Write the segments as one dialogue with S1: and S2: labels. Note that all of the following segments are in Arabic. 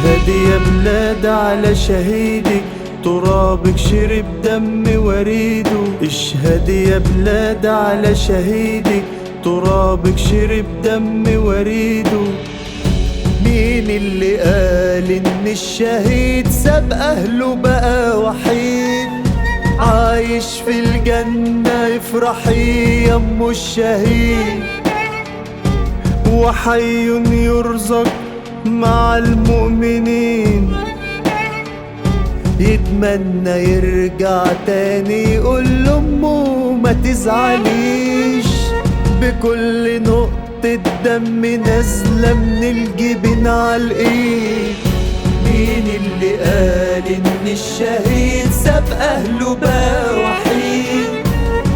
S1: اشهد يا بلاد على شهيدك، ترابك شرب دم وريده. اشهد يا بلاد على شهيدك، ترابك شرب دم وريده. مين اللي قال ان الشهيد ساب اهله بقى وحيد؟ عايش في الجنة افرحي يا ام الشهيد، وحي يرزق مع المؤمنين. يتمنى يرجع تاني يقول لأمه ما تزعليش، بكل نقطة دم نازلة من الجبين عالإيد. مين اللي قال إن الشهيد ساب أهله بقى وحيد؟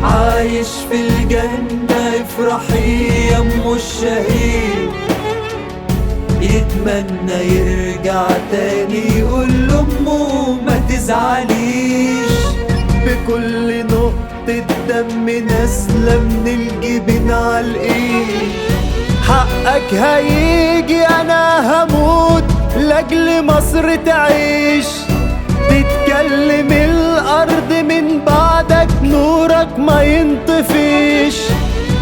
S1: عايش في الجنة افرحي يا أم الشهيد. يتمنى يرجع تاني يقول لأمه ما تزعليش، بكل نقطة دم نازلة من الجبين عالإيد. حقك هيجي أنا هموت لأجل مصر تعيش، تتكلم الأرض من بعدك نورك ما ينطفيش.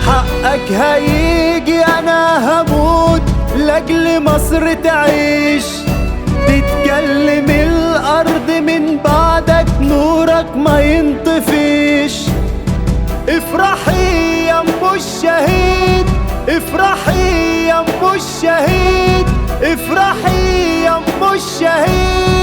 S1: حقك هيجي أنا هموت لأجل مصر تعيش، تتكلم الأرض من بعدك نورك ما ينطفيش. افرحي يا أم الشهيد، افرحي يا أم الشهيد، افرحي يا أم الشهيد.